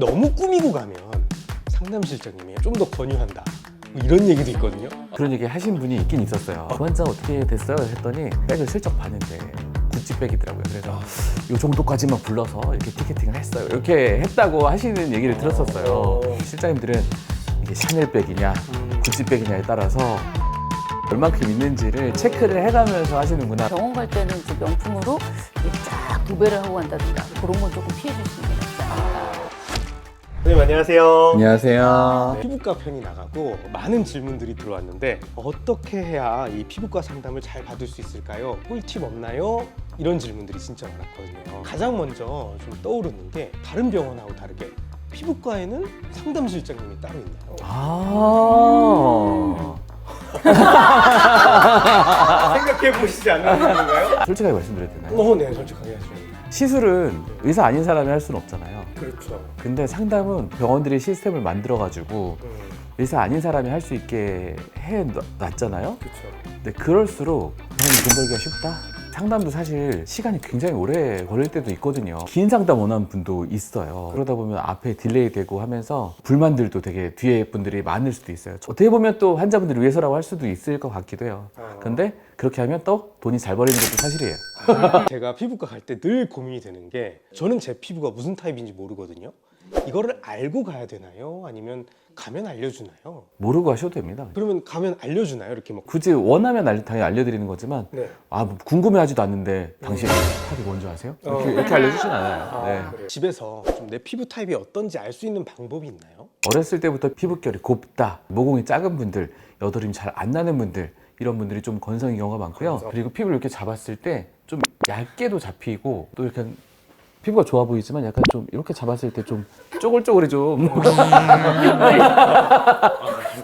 너무 꾸미고 가면 상담실장님이 좀 더 권유한다 뭐 이런 얘기도 있거든요. 그런 얘기 하신 분이 있긴 있었어요. 그 환자 어떻게 됐어요? 했더니 백을 슬쩍 봤는데 구찌백이더라고요. 그래서 요 정도까지만 불러서 이렇게 티켓팅을 했어요. 이렇게 했다고 하시는 얘기를 들었었어요. 실장님들은 이게 샤넬백이냐 구찌백이냐에 따라서 얼만큼 있는지를 체크를 해가면서 하시는구나. 병원 갈 때는 이제 명품으로 이렇게 쫙 도배를 하고 간다든가 그런 건 조금 피해 주시는 게 낫지 않을까. 선생님 안녕하세요. 안녕하세요. 피부과 편이 나가고 많은 질문들이 들어왔는데 어떻게 해야 이 피부과 상담을 잘 받을 수 있을까요? 꿀팁 없나요? 이런 질문들이 진짜 많았거든요. 가장 먼저 좀 떠오르는 게 다른 병원하고 다르게 피부과에는 상담실장님이 따로 있나요? 생각해 보시지 않았는가요? 솔직하게 말씀드려도 되나요? 네, 솔직하게 하시죠. 시술은 의사 아닌 사람이 할 수는 없잖아요. 그렇죠. 근데 상담은 병원들이 시스템을 만들어가지고 의사 아닌 사람이 할 수 있게 해놨잖아요. 그렇죠. 근데 그럴수록 병원이 돈 벌기가 쉽다? 상담도 사실 시간이 굉장히 오래 걸릴 때도 있거든요. 긴 상담 원하는 분도 있어요. 그러다 보면 앞에 딜레이 되고 하면서 불만들도 되게 뒤에 분들이 많을 수도 있어요. 어떻게 보면 또 환자분들을 위해서라고 할 수도 있을 것 같기도 해요. 근데 그렇게 하면 또 돈이 잘 벌리는 것도 사실이에요. 제가 피부과 갈 때 늘 고민이 되는 게 저는 제 피부가 무슨 타입인지 모르거든요. 이거를 알고 가야 되나요? 아니면 가면 알려주나요? 모르고 하셔도 됩니다. 그러면 가면 알려주나요? 이렇게 막 굳이 원하면 당연히 알려드리는 거지만 네. 뭐 궁금해하지도 않는데 당신 타입이 뭔지 아세요? 이렇게 알려주진 않아요. 네. 그래요. 집에서 좀 내 피부 타입이 어떤지 알 수 있는 방법이 있나요? 어렸을 때부터 피부결이 곱다, 모공이 작은 분들, 여드름이 잘 안 나는 분들 이런 분들이 좀 건성인 경우가 많고요. 그리고 피부를 이렇게 잡았을 때 좀 얇게도 잡히고 또 이렇게 피부가 좋아 보이지만 약간 좀 이렇게 잡았을 때 좀 쪼글쪼글이 좀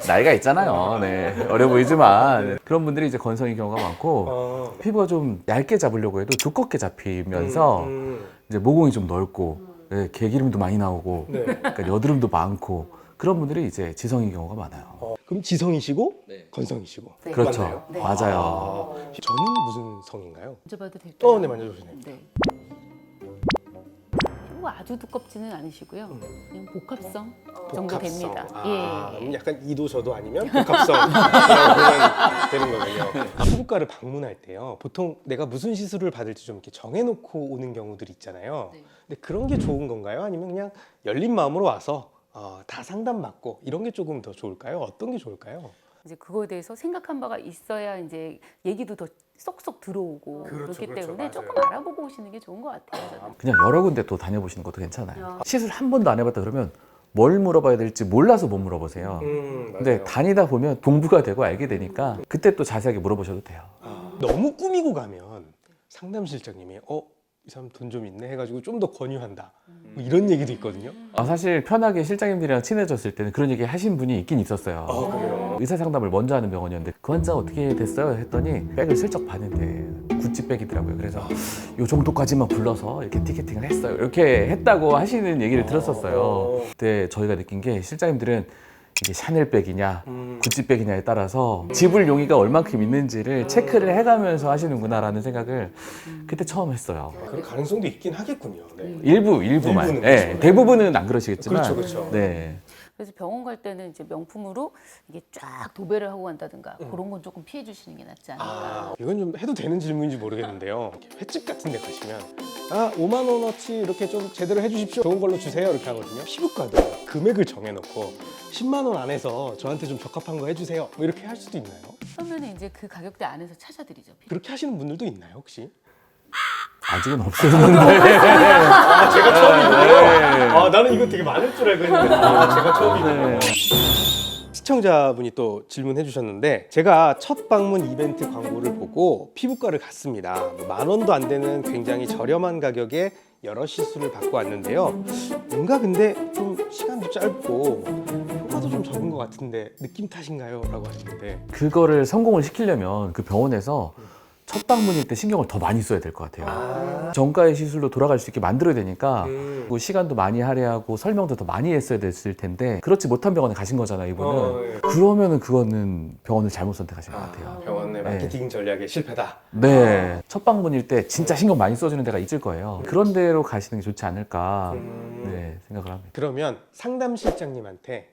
나이가 있잖아요. 네. 어려 보이지만 그런 분들이 이제 건성인 경우가 많고 피부가 좀 얇게 잡으려고 해도 두껍게 잡히면서 이제 모공이 좀 넓고 네, 개기름도 많이 나오고 네. 그러니까 여드름도 많고 그런 분들이 이제 지성인 경우가 많아요. 그럼 지성이시고 건성이시고 네. 그렇죠. 맞나요? 네. 맞아요. 저는 무슨 성인가요? 만져봐도 될까요? 네, 만져주세요. 네. 피부가 아주 두껍지는 않으시고요. 그냥 복합성 정도 됩니다. 예. 약간 이도 저도 아니면 복합성이라고 보면 되는 거군요. 피부과를 방문할 때요. 보통 내가 무슨 시술을 받을지 좀 이렇게 정해놓고 오는 경우들이 있잖아요. 네. 근데 그런 게 좋은 건가요? 아니면 그냥 열린 마음으로 와서 다 상담받고 이런 게 조금 더 좋을까요? 어떤 게 좋을까요? 이제 그거에 대해서 생각한 바가 있어야 이제 얘기도 더 쏙쏙 들어오고 그렇기 때문에 맞아요. 조금 알아보고 오시는 게 좋은 것 같아요. 저는. 그냥 여러 군데 또 다녀보시는 것도 괜찮아요. 시술 한 번도 안 해봤다 그러면 뭘 물어봐야 될지 몰라서 못 물어보세요. 근데 다니다 보면 공부가 되고 알게 되니까 그때 또 자세하게 물어보셔도 돼요. 너무 꾸미고 가면 상담실장님이 이 사람 돈 좀 있네 해가지고 좀 더 권유한다 뭐 이런 얘기도 있거든요. 사실 편하게 실장님들이랑 친해졌을 때는 그런 얘기 하신 분이 있긴 있었어요. 그래요? 의사 상담을 먼저 하는 병원이었는데 그 환자 어떻게 됐어요? 했더니 백을 슬쩍 봤는데 구찌백이더라고요. 그래서 요 정도까지만 불러서 이렇게 티켓팅을 했어요. 이렇게 했다고 하시는 얘기를 들었었어요. 그때 저희가 느낀 게 실장님들은 이게 샤넬백이냐 구찌백이냐에 따라서 지불 용의가 얼만큼 있는지를 체크를 해가면서 하시는구나라는 생각을 그때 처음 했어요. 그럴 가능성도 있긴 하겠군요. 네. 일부만. 일부는 네, 그렇죠. 대부분은 안 그러시겠지만. 그렇죠, 그렇죠. 네. 그래서 병원 갈 때는 이제 명품으로 이게 쫙 도배를 하고 간다든가 그런 건 조금 피해 주시는 게 낫지 않을까. 이건 좀 해도 되는 질문인지 모르겠는데요. 횟집 같은 데 가시면 5만 원어치 이렇게 좀 제대로 해주십시오. 좋은 걸로 주세요. 이렇게 하거든요. 피부과도 금액을 정해놓고 10만 원 안에서 저한테 좀 적합한 거 해주세요. 뭐 이렇게 할 수도 있나요? 그러면 이제 그 가격대 안에서 찾아드리죠. 그렇게 하시는 분들도 있나요, 혹시? 아직은 없었는데. 제가 처음이군요. 나는 이거 되게 많을 줄 알고 했는데 제가 처음이군요. 시청자분이 또 질문해 주셨는데 제가 첫 방문 이벤트 광고를 보고 피부과를 갔습니다. 10,000원도 안 되는 굉장히 저렴한 가격에 여러 시술을 받고 왔는데요. 뭔가 근데 좀 시간도 짧고 효과도 좀 적은 것 같은데 느낌 탓인가요? 라고 하시는데 그거를 성공을 시키려면 그 병원에서 첫 방문일 때 신경을 더 많이 써야 될 것 같아요. 정가의 시술로 돌아갈 수 있게 만들어야 되니까 그 시간도 많이 할애하고 설명도 더 많이 했어야 됐을 텐데 그렇지 못한 병원에 가신 거잖아요, 이분은. 예. 그러면은 그거는 병원을 잘못 선택하신 것 같아요. 병원의 마케팅 전략의 실패다. 네, 첫 방문일 때 진짜 신경 많이 써주는 데가 있을 거예요. 그런 데로 가시는 게 좋지 않을까 네, 생각을 합니다. 그러면 상담실장님한테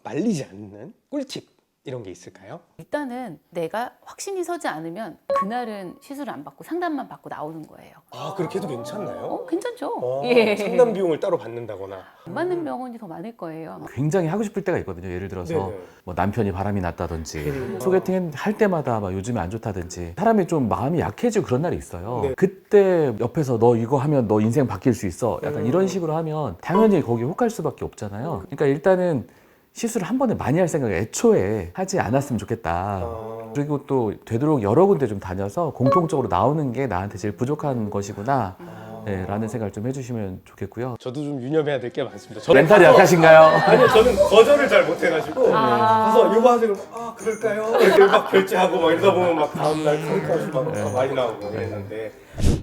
말리지 않는 꿀팁 이런 게 있을까요? 일단은 내가 확신이 서지 않으면 그날은 시술을 안 받고 상담만 받고 나오는 거예요. 아, 그렇게 해도 괜찮나요? 괜찮죠. 예. 상담 비용을 따로 받는다거나. 안 받는 병원이 더 많을 거예요. 굉장히 하고 싶을 때가 있거든요. 예를 들어서 네네. 뭐 남편이 바람이 났다든지 소개팅 할 때마다 막 요즘에 안 좋다든지 사람이 좀 마음이 약해지고 그런 날이 있어요. 네. 그때 옆에서 너 이거 하면 너 인생 바뀔 수 있어. 약간 이런 식으로 하면 당연히 거기 혹할 수밖에 없잖아요. 그러니까 일단은 시술을 한 번에 많이 할 생각을 애초에 하지 않았으면 좋겠다. 그리고 또 되도록 여러 군데 좀 다녀서 공통적으로 나오는 게 나한테 제일 부족한 것이구나 네, 라는 생각을 좀 해주시면 좋겠고요. 저도 좀 유념해야 될 게 많습니다. 멘탈이 약하신가요? 아니요, 저는 거절을 잘 못해가지고 가서 이거 하세요. 그럴까요? 이렇게 막 결제하고 막 이러다 보면 막 다음날 카드까지 막 많이 나오고 이랬는데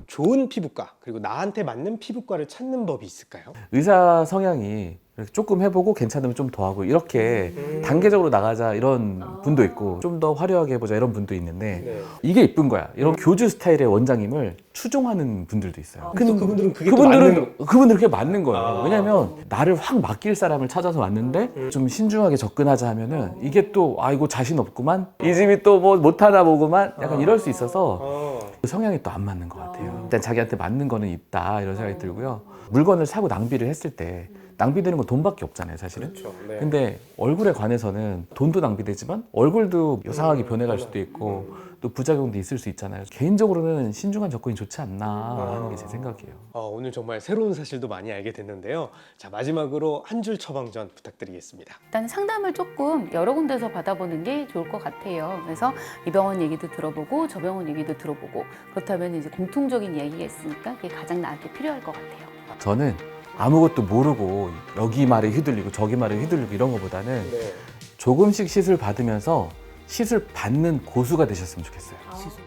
좋은 피부과 그리고 나한테 맞는 피부과를 찾는 법이 있을까요? 의사 성향이 이렇게 조금 해보고 괜찮으면 좀 더 하고 이렇게 단계적으로 나가자 이런 분도 있고 좀 더 화려하게 해보자 이런 분도 있는데 네. 이게 이쁜 거야. 이런 교주 스타일의 원장님을 추종하는 분들도 있어요. 그래서 그분들은 그게 또 맞는 그분들은 그게 맞는 거예요. 왜냐면 나를 확 맡길 사람을 찾아서 왔는데 좀 신중하게 접근하자 하면은 이게 또 이거 자신 없구만 이 집이 또 뭐 못하나 보구만 약간 이럴 수 있어서 그 성향이 또 안 맞는 것 같아요. 일단 자기한테 맞는 거는 있다 이런 생각이 들고요. 물건을 사고 낭비를 했을 때 낭비되는 건 돈밖에 없잖아요, 사실은. 그렇죠. 네. 근데 얼굴에 관해서는 돈도 낭비되지만 얼굴도 요상하게 변해갈 수도 있고 또 부작용도 있을 수 있잖아요. 개인적으로는 신중한 접근이 좋지 않나 하는 게 제 생각이에요. 오늘 정말 새로운 사실도 많이 알게 됐는데요. 자, 마지막으로 한 줄 처방전 부탁드리겠습니다. 일단 상담을 조금 여러 군데서 받아보는 게 좋을 것 같아요. 그래서 이 병원 얘기도 들어보고 저 병원 얘기도 들어보고 그렇다면 이제 공통적인 이야기가 있으니까 그게 가장 나한테 필요할 것 같아요. 저는 아무것도 모르고 여기 말에 휘둘리고 저기 말에 휘둘리고 이런 것보다는 네. 조금씩 시술 받으면서 시술 받는 고수가 되셨으면 좋겠어요.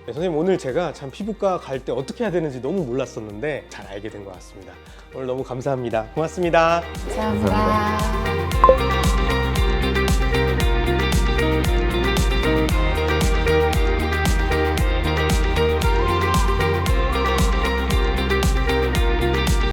네, 선생님 오늘 제가 참 피부과 갈 때 어떻게 해야 되는지 너무 몰랐었는데 잘 알게 된 것 같습니다. 오늘 너무 감사합니다. 고맙습니다. 감사합니다.